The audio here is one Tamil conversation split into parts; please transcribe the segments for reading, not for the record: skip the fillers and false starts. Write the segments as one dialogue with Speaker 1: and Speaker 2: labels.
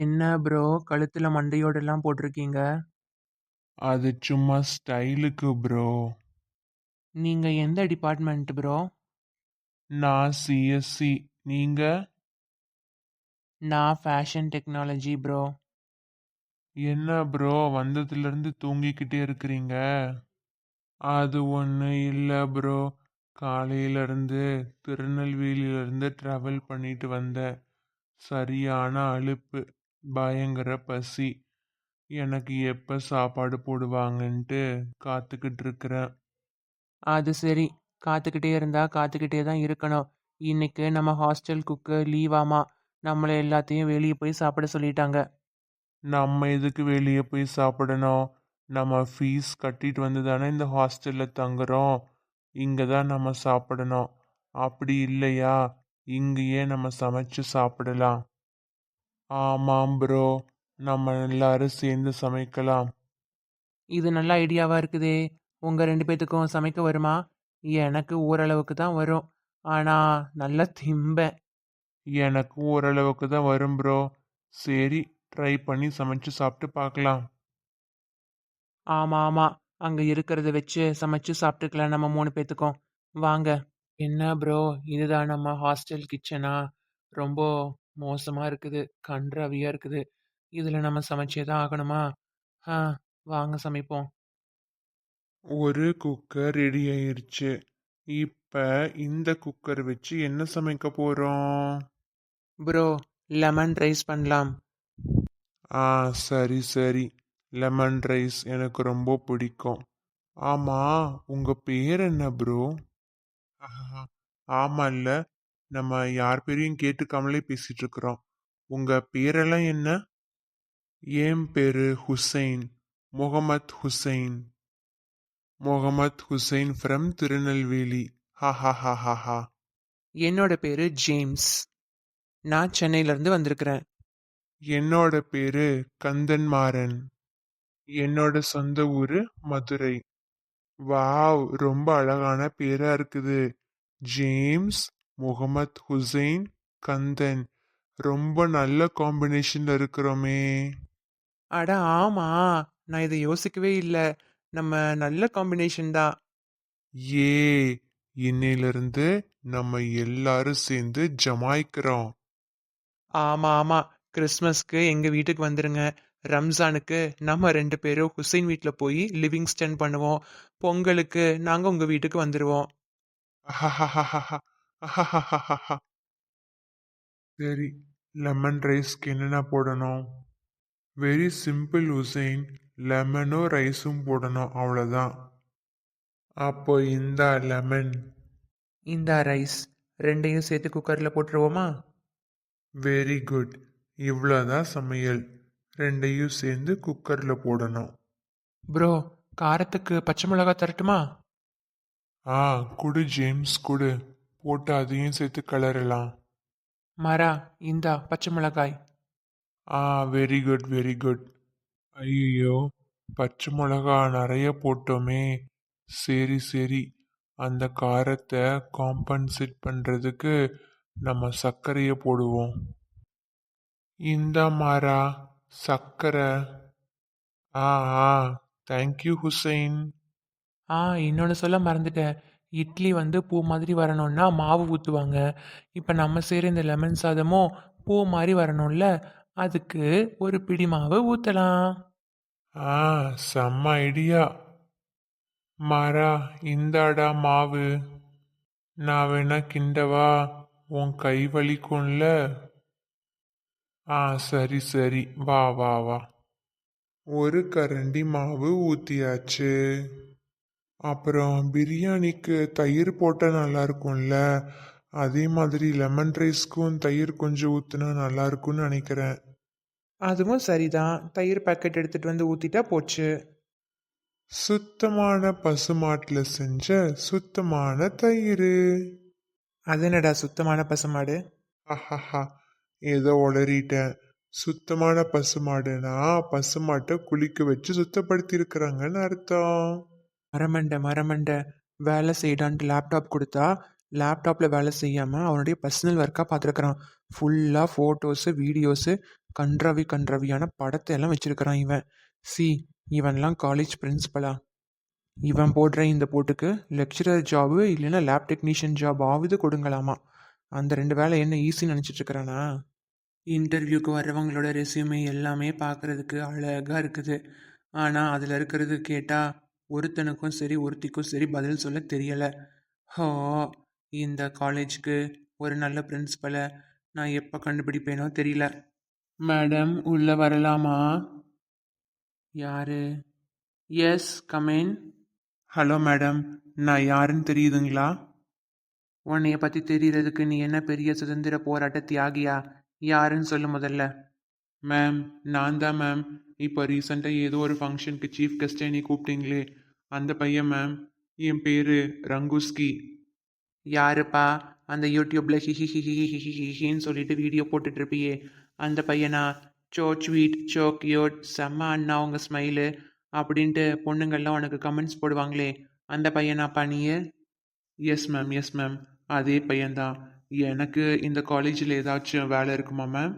Speaker 1: என்ன ப்ரோ கழுத்துல மண்டையோடெல்லாம் போட்டிருக்கீங்க?
Speaker 2: அது சும்மா ஸ்டைலுக்கு ப்ரோ.
Speaker 1: நீங்க எந்த டிபார்ட்மெண்ட் ப்ரோ?
Speaker 2: நான் சிஎஸ்சி. நீங்க?
Speaker 1: நான் ஃபேஷன் டெக்னாலஜி ப்ரோ.
Speaker 2: என்ன ப்ரோ வந்ததுலேருந்து தூங்கிக்கிட்டே இருக்கிறீங்க? அது ஒன்றும் இல்லை ப்ரோ. காலையிலேருந்து திருநெல்வேலியிலேருந்து ட்ராவல் பண்ணிட்டு வந்தேன். சரியான அலுப்பு. பயங்கர பசி. எனக்கு எப்போ சாப்பாடு போடுவாங்கன்ட்டு காத்துக்கிட்டு இருக்கிறேன்.
Speaker 1: அது சரி. காத்துக்கிட்டே இருந்தா காத்துக்கிட்டே தான் இருக்கணும். இன்னைக்கு நம்ம ஹாஸ்டல் குக்கு லீவாமா. நம்மள எல்லாத்தையும் வெளியே போய் சாப்பிட சொல்லிட்டாங்க.
Speaker 2: நம்ம எதுக்கு வெளியே போய் சாப்பிடணும்? நம்ம ஃபீஸ் கட்டிட்டு வந்து தானே இந்த ஹாஸ்டலில் தங்குறோம். இங்கே தான் நம்ம சாப்பிடணும். அப்படி இல்லையா, இங்கேயே நம்ம சமைச்சு சாப்பிடலாம். ஆமாம் ப்ரோ. நம்ம எல்லாரும் சேர்ந்து சமைக்கலாம்.
Speaker 1: இது நல்ல ஐடியாவா இருக்குதே. உங்க 2 பேத்துக்கும் சமைக்க வருமா? எனக்கு ஓரளவுக்கு தான் வரும். ஆனா நல்லா திம்பேன்.
Speaker 2: எனக்கு ஓரளவுக்கு தான் வரும் ப்ரோ. சரி, ட்ரை பண்ணி சமைச்சு சாப்பிட்டு பார்க்கலாம்.
Speaker 1: ஆமா ஆமா. அங்க இருக்கிறத வச்சு சமைச்சு சாப்பிட்டுக்கலாம் நம்ம 3 பேத்துக்கும். வாங்க. என்ன ப்ரோ இதுதான் நம்ம ஹாஸ்டல் கிச்சனா? ரொம்ப மோசமா இருக்குது. கண்றாவியா இருக்குது. இதுல நம்ம சமைச்சே தான் ஆகணுமா? ஆ, வாங்க சமைப்போம்.
Speaker 2: ஒரு குக்கர் ரெடி ஆயிருச்சு. இப்ப இந்த குக்கர் வச்சு என்ன சமைக்க போறோம்?
Speaker 1: ப்ரோ, லெமன் ரைஸ் பண்ணலாம்.
Speaker 2: ஆ, சரி சரி. லெமன் ரைஸ் எனக்கு ரொம்ப பிடிக்கும். ஆமா, உங்க பேர் என்ன ப்ரோ? ஆஹா, ஆமால்ல. நம்ம யார் பேரையும் கேட்டுக்காமலே பேசிட்டு இருக்கிறோம். உங்க பேரெல்லாம் என்ன? என் பேரு ஹுசைன். முகமத் ஹுசைன். முகமத் ஹுசைன் ஃப்ரம் திருநெல்வேலி. ஹா ஹா ஹா ஹா ஹா.
Speaker 1: என்னோட பேரு ஜேம்ஸ். நான் சென்னையில இருந்து வந்திருக்கிறேன்.
Speaker 2: என்னோட பேரு கந்தன்மாறன். என்னோட சொந்த ஊரு மதுரை. வாவ், ரொம்ப அழகான பேரா இருக்குது. ஜேம்ஸ், முகமத் ஹுசைன், கந்தன். ரொம்ப நல்ல காம்பினேஷன்ல இருக்கிறோமே.
Speaker 1: அட ஆமா. நான் இதை யோசிக்கவே இல்ல. நம்ம நல்ல காம்பினேஷன் தான்.
Speaker 2: ஏ, இன்னையிலிருந்து நம்ம எல்லாரும் சேர்ந்து ஜமாய்க்கிறோம்.
Speaker 1: ஆமா ஆமா. கிறிஸ்மஸ்க்கு எங்க வீட்டுக்கு வந்துருங்க. ரம்ஜானுக்கு நம்ம 2 பேரும் ஹுசைன் வீட்ல போய் லிவிங்ஸ்டன் பண்ணுவோம். பொங்கலுக்கு நாங்க உங்க வீட்டுக்கு வந்துருவோம்.
Speaker 2: அஹஹஹஹஹ. அஹஹஹஹஹ. சரி, லெமன் ரைஸ்க்கு என்னென்ன போடணும்? Very simple Hussain. லெமனும் ரைஸும் போடணும், அவ்வளோதான். அப்போ இந்த லெமன்.
Speaker 1: இந்தா ரைஸ். 2யும் சேர்த்து குக்கர்ல போட்டுருவோமா?
Speaker 2: Very good. இவ்வளோதான் சமையல். ரெண்டையும் சேர்ந்து குக்கரில் போடணும்.
Speaker 1: ப்ரோ, காரத்துக்கு பச்சை மிளகா தரட்டுமா?
Speaker 2: ஆ, குடு ஜேம்ஸ் குடு. போட்டு அதையும் சேர்த்து கிளறலாம்.
Speaker 1: மரா, இந்தா பச்சை மிளகாய்.
Speaker 2: ஆ, வெரி குட் வெரி குட். ஐயோ, பச்சை மிளகா நிறைய போட்டோமே. சரி சரி. அந்த காரத்தை காம்பன்சேட் பண்ணுறதுக்கு நம்ம சர்க்கரையை போடுவோம். இந்த மாறா சர்க்கரை. ஆ ஆ, தேங்க்யூ ஹுசைன்.
Speaker 1: இன்னொன்னு சொல்ல மறந்துட்டேன். இட்லி வந்து பூ மாதிரி வரணும்னா மாவு ஊத்துவாங்க. இப்ப நம்ம செய்ற இந்த லெமன் சாதமும் பூ மாரி வரணும்ல, அதுக்கு ஒரு பிடி மாவு ஊத்தலாம்.
Speaker 2: ஆ, செம்ம ஐடியா. மாறா, இந்தாடா மாவு. நான் வேணா கிண்டவா? உன் கை வலிக்கும்ல. ஆ, சரி சரி, வா வா வா. ஒரு கரண்டி மாவு ஊத்தியாச்சு. அப்புறம் பிரியாணிக்கு தயிர் போட்டால் நல்லா இருக்கும்ல. அதே மாதிரி லெமன் ரைஸ்க்கும் தயிர் கொஞ்சம் ஊத்துனா நல்லா இருக்கும்னு நினைக்கிறேன்.
Speaker 1: அதுவும் சரிதான். தயிர் பாக்கெட் எடுத்துட்டு வந்து ஊத்திட்டா போச்சு.
Speaker 2: சுத்தமான பசுமாட்டுல செஞ்ச சுத்தமான தயிர்.
Speaker 1: அது என்னடா சுத்தமான பசுமாடு?
Speaker 2: ஆஹாஹா, ஏதோ உளறிட்டேன். சுத்தமான பசுமாடுனா பசுமாட்டை குளிக்க வச்சு சுத்தப்படுத்தி இருக்கிறாங்கன்னு அர்த்தம்.
Speaker 1: மரமண்ட வேலை செய்யடான்ட்டு லேப்டாப் கொடுத்தா, லேப்டாப்ல வேலை செய்யாம அவனுடைய பர்சனல் ஒர்க்கா பார்த்துருக்குறான். ஃபுல்லாக ஃபோட்டோஸு வீடியோஸு கண்றவியான படத்தை எல்லாம் வச்சிருக்கிறான் இவன். சி, இவன்லாம் காலேஜ் பிரின்சிபலா? இவன் போடுற இந்த போட்டுக்கு லெக்சரர் ஜாபு இல்லைன்னா லேப் டெக்னீஷியன் ஜாப் ஆகுது கொடுங்களாமா. அந்த 2 வேலை என்ன ஈஸின்னு நினச்சிட்டு இருக்கிறானா? இன்டர்வியூக்கு வர்றவங்களோட ரெஸ்யூமே எல்லாமே பார்க்குறதுக்கு அழகாக இருக்குது. ஆனால் அதில் இருக்கிறது கேட்டால் ஒருத்தனுக்கும் சரி ஒருத்திக்கும் சரி பதில் சொல்ல தெரியலை. ஹோ, இந்த காலேஜுக்கு ஒரு நல்ல பிரின்சிபலை நான் எப்போ கண்டுபிடிப்பேனோ தெரியல. மேடம் உள்ளே வரலாமா? யாரு? S, come on. ஹலோ மேடம், நான் யாருன்னு தெரியுதுங்களா? உன்னைய பற்றி தெரியறதுக்கு நீ என்ன பெரிய சுதந்திர போராட்ட தியாகியா? யாருன்னு சொல்லு முதல்ல. மேம், நான் தான் மேம். இப்போ ரீசெண்டாக ஏதோ ஒரு ஃபங்க்ஷனுக்கு சீஃப் கெஸ்ட்டை நீ கூப்பிட்டீங்களே, அந்த பையன் மேம். என் பேர் ரங்குஸ்கி. யாருப்பா? அந்த யூடியூப்ல ஹிஹின்னு சொல்லிட்டு வீடியோ போட்டுட்டு இருப்பியே, அந்த பையனா? சோ ஸ்வீட், சோ கியூட், செம்ம அண்ணா உங்க ஸ்மைலு அப்படின்ட்டு பொண்ணுங்கள்லாம் உனக்கு கமெண்ட்ஸ் போடுவாங்களே, அந்த பையனாப்பா நீ? எஸ் மேம், எஸ் மேம், அதே பையன்தான். எனக்கு இந்த காலேஜில் ஏதாச்சும் வேலை இருக்குமா மேம்?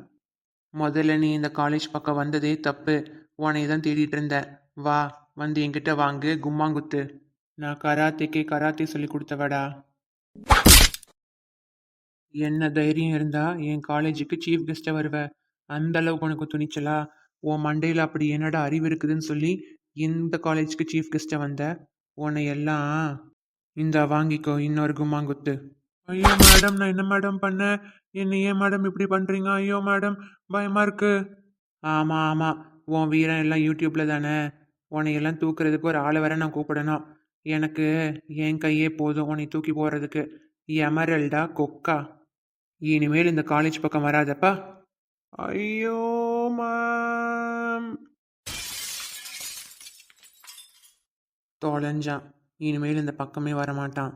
Speaker 1: முதல்ல நீ இந்த காலேஜ் பக்கம் வந்ததே தப்பு. உன்னை தான் தேடிட்டு இருந்தேன். வா, வந்து என்கிட்ட வாங்கு கும்மாங்குத்து. நான் கராத்தே சொல்லி கொடுத்தவடா. என்ன தைரியம் இருந்தா என் காலேஜுக்கு சீஃப் கெஸ்ட்டாக வருவ? அந்த அளவுக்கு உனக்கு துணிச்சலா? உன் மண்டையில் அப்படி என்னடா அறிவு இருக்குதுன்னு சொல்லி இந்த காலேஜுக்கு சீஃப் கெஸ்ட்டாக வந்த? உன்னை எல்லாம் இந்த வாங்கிக்கோ இன்னொரு கும்மாங்குத்து. ஐயோ மேடம், நான் என்ன மேடம் பண்ணேன்? என்ன ஏன் மேடம் இப்படி பண்ணுறீங்க? ஐயோ மேடம், பயமா இருக்கு. ஆமாம் ஆமாம், உன் வீரம் எல்லாம் யூடியூப்ல தானே. உன்னை எல்லாம் தூக்குறதுக்கு ஒரு ஆளை வேற நான் கூப்பிடணும். எனக்கு என் கையே போதும் உன்னை தூக்கி போகிறதுக்கு. எமரல்டா கொக்கா, இனிமேல் இந்த காலேஜ் பக்கம் வராதப்பா. ஐயோ மேம். தொலைஞ்சான், இனிமேல் இந்த பக்கமே வரமாட்டான்.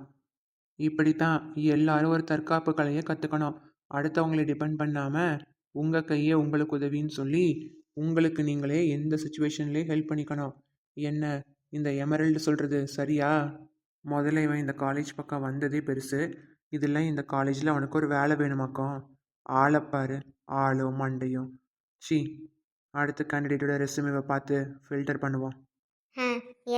Speaker 1: இப்படித்தான் எல்லாரும் ஒரு தற்காப்பு கலையை கற்றுக்கணும். அடுத்தவங்களை டிபெண்ட் பண்ணாமல் உங்கள் கையே உங்களுக்கு உதவின்னு சொல்லி உங்களுக்கு நீங்களே எந்த சுச்சுவேஷன்லேயும் ஹெல்ப் பண்ணிக்கணும். என்ன இந்த எமரல்டு சொல்கிறது சரியா? முதல்ல இவன் இந்த காலேஜ் பக்கம் வந்ததே பெருசு. இதெல்லாம் இந்த காலேஜில் அவனுக்கு ஒரு வேலை வேணுமாக்கும். ஆளைப்பாரு, ஆளும் மண்டையும். சி, அடுத்த கேண்டிடேட்டோட ரெஸ்யூமேவை பார்த்து ஃபில்டர் பண்ணுவோம்.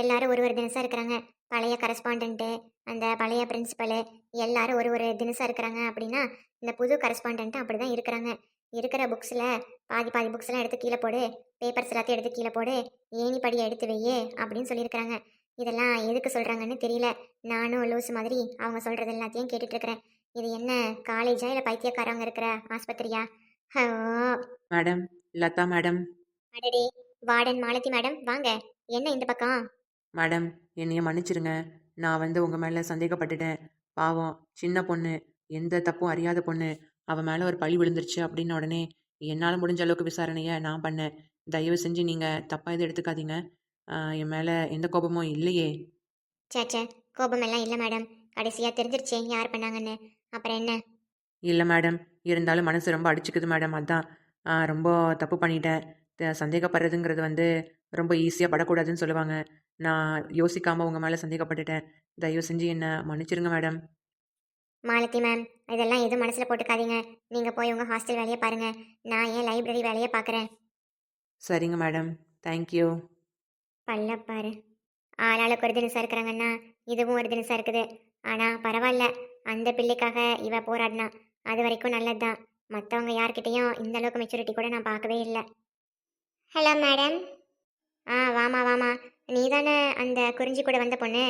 Speaker 3: எல்லாரும் ஒரு தினசாக இருக்கிறாங்க. பழைய கரஸ்பாண்டண்ட்டு, அந்த பழைய பிரின்சிபலு, எல்லாரும் ஒரு தினசாக இருக்கிறாங்க. அப்படின்னா இந்த புது கரஸ்பாண்டண்ட்டும் அப்படி தான் இருக்கிறாங்க. இருக்கிற புக்ஸில் பாதி புக்ஸ்லாம் எடுத்து கீழே போடு, பேப்பர்ஸ் எல்லாத்தையும் எடுத்து கீழே போடு, ஏணி படியை எடுத்து வையே அப்படின்னு சொல்லியிருக்கிறாங்க. இதெல்லாம் எதுக்கு சொல்கிறாங்கன்னு தெரியல. நானும் லூஸ் மாதிரி அவங்க சொல்கிறது எல்லாத்தையும் கேட்டுட்ருக்கிறேன். இது என்ன காலேஜா இல்லை பைத்தியக்காரவங்க இருக்கிற ஆஸ்பத்திரியா? ஹோ
Speaker 4: மேடம், லதா மேடம்.
Speaker 3: அடடே, வார்டன் மாலதி மேடம் வாங்க. என்ன இந்த பக்கம்?
Speaker 4: மேடம், என்னைய மன்னிச்சிருங்க. நான் உங்கள் மேலே சந்தேகப்பட்டுட்டேன். பாவம் சின்ன பொண்ணு, எந்த தப்பும் அறியாத பொண்ணு. அவன் மேலே ஒரு பழி விழுந்துருச்சு அப்படின்ன உடனே என்னால் முடிஞ்ச அளவுக்கு விசாரணையை நான் பண்ணேன். தயவு செஞ்சு நீங்கள் தப்பாக எதுவும் எடுத்துக்காதீங்க. என் மேலே எந்த கோபமும் இல்லையே.
Speaker 3: சேச்சே, கோபமெல்லாம் இல்லை மேடம். கடைசியாக தெரிஞ்சிருச்சே யார் பண்ணாங்கன்னு. அப்புறம் என்ன?
Speaker 4: இல்லை மேடம், இருந்தாலும் மனசு ரொம்ப அடிச்சுக்குது மேடம். அதான் ரொம்ப தப்பு பண்ணிட்டேன். சந்தேகப்படுறதுங்கிறது ரொம்ப ஈஸியாக படக்கூடாதுன்னு சொல்லுவாங்க. நான் யோசிக்காமல் உங்கள் மேலே சந்தேகப்பட்டுட்டேன். தயவு செஞ்சு என்னை மன்னிச்சிருங்க மேடம்.
Speaker 3: மாலதி மேம், இதெல்லாம் எதுவும் மனசில் போட்டுக்காதீங்க. நீங்கள் போய் உங்கள் ஹாஸ்டல் வேலையை பாருங்கள். நான் ஏன் லைப்ரரி வேலையை பார்க்குறேன்.
Speaker 4: சரிங்க மேடம், தேங்க்யூ.
Speaker 3: பல்லப்பாரு, ஆளாளுக்கு ஒரு தினசாக இருக்கிறாங்கன்னா இதுவும் ஒரு தினசாக இருக்குது. ஆனால் பரவாயில்ல, அந்த பிள்ளைக்காக இவ போராடினா அது வரைக்கும் நல்லது தான். மற்றவங்க யார்கிட்டையும் இந்த அளவுக்கு மெச்சூரிட்டி கூட நான் பார்க்கவே இல்லை. Hello madam. வாமா வாமா, நீ தானே அந்த குறிஞ்சி கூட வந்த பொண்ணு?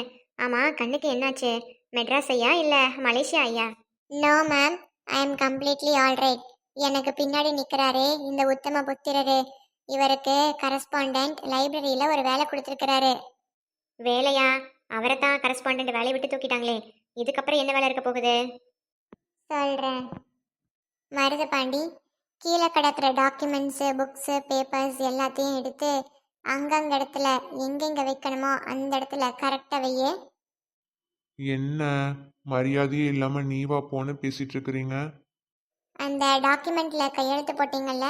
Speaker 3: ஆமாம், கண்ணுக்கு என்னாச்சு? மெட்ராஸ் ஐயா இல்லை மலேசியா ஐயா? No ma'am, I am completely alright. எனக்கு பின்னாடி நிற்கிறாரே இந்த உத்தம புத்திரரு, இவருக்கு கரஸ்பாண்டன்ட் லைப்ரரியில் ஒரு வேலை கொடுத்துருக்கிறாரு. வேலையா? அவரை தான் கரஸ்பாண்டன்ட் வேலையை விட்டு தூக்கிட்டாங்களே, இதுக்கப்புறம் என்ன வேலை இருக்க போகுது? சொல்கிறேன் மருது பாண்டி, கீழே கிடக்கிற டாக்குமெண்ட்ஸு, புக்ஸு, பேப்பர்ஸ் எல்லாத்தையும் எடுத்து அங்கங்க இடத்துல எங்கெங்கே வைக்கணுமோ அந்த இடத்துல கரெக்டாக வையே.
Speaker 2: என்ன மரியாதையே இல்லாம நீவா போன்னு பேசிட்டு இருக்கிறீங்க?
Speaker 3: அந்த டாக்குமெண்ட்டில் கையெழுத்து போட்டிங்கள்ல,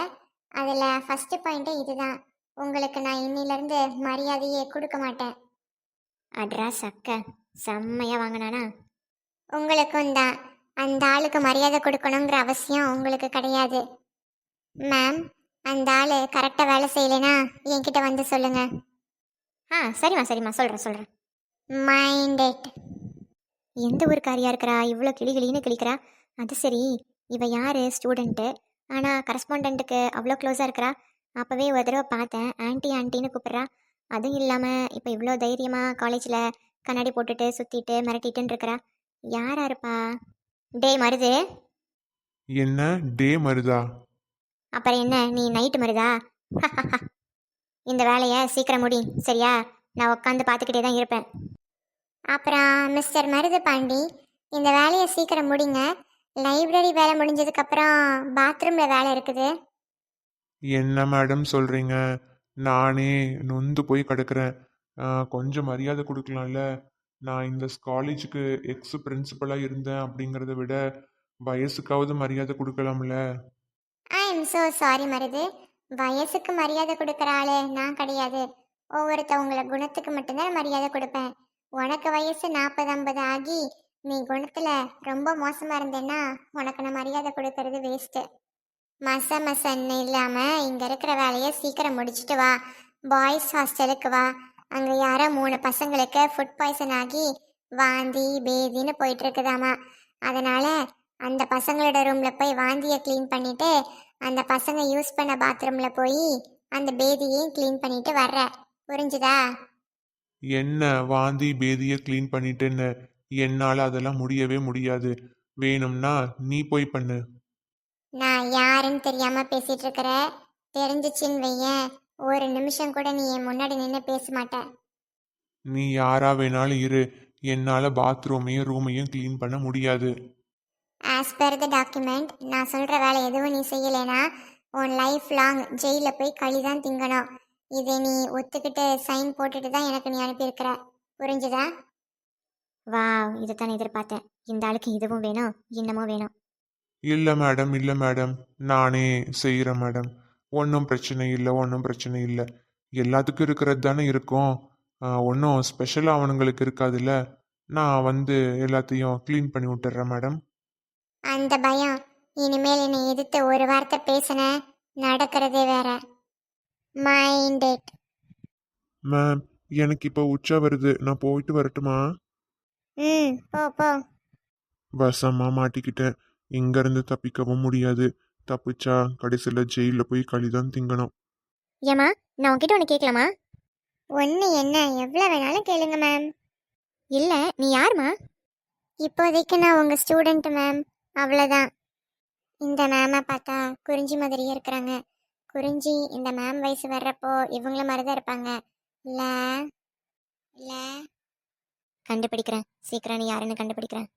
Speaker 3: அதில் ஃபஸ்ட்டு பாயிண்ட்டு இதுதான். உங்களுக்கு நான் இன்னிலேருந்து மரியாதையே கொடுக்க மாட்டேன். அட்ரா சக்க, செம்மையாக வாங்கினானா? உங்களுக்கும் தான். அந்த ஆளுக்கு மரியாதை கொடுக்கணுங்கிற அவசியம் உங்களுக்கு கிடையாது. மேம், அந்த ஆள் கரெக்டாக வேலை செய்யலைன்னா என்கிட்ட வந்து சொல்லுங்க. சரிம்மா சரிம்மா, சொல்கிறேன். மைண்டட். எந்த ஒரு காரியா இருக்கிறா, இவ்வளோ கிளின்னு கிளிக்கிறா? அது சரி, இவ யாரு ஸ்டூடெண்ட்டு, ஆனால் கரஸ்பாண்டண்ட்டுக்கு அவ்வளோ க்ளோஸாக இருக்கிறா. அப்போவே ஒரு தடவை பார்த்தேன், ஆன்ட்டின்னு கூப்பிட்றா. அதுவும் இல்லாமல் இப்போ இவ்வளோ தைரியமாக காலேஜில் கண்ணாடி போட்டுட்டு சுற்றிட்டு மிரட்டிட்டுன்னு இருக்கிறா. யாரா இருப்பா? டேய் மருது.
Speaker 2: என்ன டே மருதா?
Speaker 3: அப்புறம் என்ன, நீ நைட்டு மருதா? இந்த வேலையை சீக்கிரம் முடி, சரியா? நான் உட்காந்து பார்த்துக்கிட்டே தான் இருப்பேன். அப்புறம் மிஸ்டர் மருது பாண்டி, இந்த வேலையை சீக்கிரம் முடிங்க. லைப்ரரி வேலை முடிஞ்சதுக்கப்புறம் பாத்ரூமில் வேலை இருக்குது.
Speaker 2: என்ன மேடம் சொல்றீங்க? நானே நொந்து போய் கிடக்குறேன். கொஞ்சம் மரியாதை கொடுக்கலாம்ல. நான் இந்த காலேஜுக்கு எக்ஸ் பிரின்சிபலாக இருந்தேன் அப்படிங்கிறத விட வயசுக்காவது மரியாதை கொடுக்கலாம்ல.
Speaker 3: I am so sorry Marudhu. வயசுக்கு மரியாதை கொடுக்குற ஆளு நான் கிடையாது. ஒவ்வொருத்தவங்கள குணத்துக்கு மட்டும்தான் மரியாதை கொடுப்பேன். உனக்கு வயசு 40-50 ஆகி நீ குணத்தில் ரொம்ப மோசமாக இருந்தேன்னா உனக்கு நான் மரியாதை கொடுக்கறது வேஸ்ட்டு. மசன்னு இல்லாமல் இங்கே இருக்கிற வேலையை சீக்கிரம் முடிச்சுட்டு வா. பாய்ஸ் ஹாஸ்டலுக்கு வா. அங்கே யாரோ 3 பசங்களுக்கு ஃபுட் பாய்சன் ஆகி வாந்தி பேதின்னு போயிட்டு இருக்குதாமா. அதனால் அந்த பசங்களோட ரூமில் போய் வாந்தியை க்ளீன் பண்ணிவிட்டு அந்த பசங்க யூஸ் பண்ண பாத்ரூமில் போய் அந்த பேதியையும் க்ளீன் பண்ணிட்டு வர்ற. புரிஞ்சுதா?
Speaker 2: என்ன வாந்தி பேதியை க்ளீன் பண்ணிட்டேன்னு? என்னால் அதெல்லாம் முடியவே முடியாது. வேணும்னா நீ போய் பண்ணு.
Speaker 3: நான் யாருன்னு தெரியாமல் பேசிகிட்டு இருக்கிற. தெரிஞ்சிச்சின்னு வையேன், ஒரு நிமிஷம் கூட நீ என் முன்னாடி நின்று பேச மாட்டேன்.
Speaker 2: நீ யாரா வேணாலும் இரு, என்னால் பாத்ரூமையும் ரூமையும் க்ளீன் பண்ண முடியாது.
Speaker 3: ஆஸ் பர் த டாக்குமெண்ட், நான் சொல்கிற வேலை எதுவும் நீ செய்யலைன்னா உன் லைஃப் லாங் ஜெயிலில் போய் களி தான் திங்கணும். இதை நீ ஒத்துக்கிட்டு சைன் போட்டுட்டு தான் எனக்கு நீ அனுப்பியிருக்கிற. புரிஞ்சுதா? வா, இதைத்தான் எதிர்பார்த்தேன். இந்த ஆளுக்கு இதுவும் வேணும், இன்னமும் வேணும்.
Speaker 2: இல்லை மேடம், இல்லை மேடம், நானே செய்கிறேன் மேடம். ஒன்றும் பிரச்சனை இல்லை. எல்லாத்துக்கும் இருக்கிறது தானே இருக்கும். ஒன்றும் ஸ்பெஷலாக அவனுங்களுக்கு இருக்காதுல்ல. நான் வந்து எல்லாத்தையும் க்ளீன் பண்ணி விட்டுறேன் மேடம்.
Speaker 3: அந்த பயம், இனிமேல் என்னை எதிர்த்து ஒரு வார்த்தை பேசின நடக்கிறதே வேற. மைண்டட்.
Speaker 2: மேம், எனக்கு இப்போ உச்சா வருது. நான் போயிட்டு வரட்டுமா?
Speaker 3: போ.
Speaker 2: வசமாக மாட்டிக்கிட்டேன். இங்கேருந்து தப்பிக்கவும் முடியாது. தப்பிச்சா கடைசியில் ஜெயிலில் போய் களிதான் திங்கணும்.
Speaker 3: ஏம்மா, நான் உன்கிட்ட ஒன்று கேட்கலாமா? ஒன்று என்ன, எவ்வளோ வேணாலும் கேளுங்க மேம். இல்லை, நீ யாருமா? இப்போதைக்கு நான் உங்கள் ஸ்டூடெண்ட்டு மேம், அவ்வளோதான். இந்த மேமை பார்த்தா குறிஞ்சி மாதிரியே இருக்கிறாங்க. குறிஞ்சி இந்த மேம் வயசு வர்றப்போ இவங்கள மாதிரி தான் இருப்பாங்க. இல்லை, கண்டுபிடிக்கிறேன். சீக்கிரம் நீ யாருன்னு கண்டுபிடிக்கிறேன்.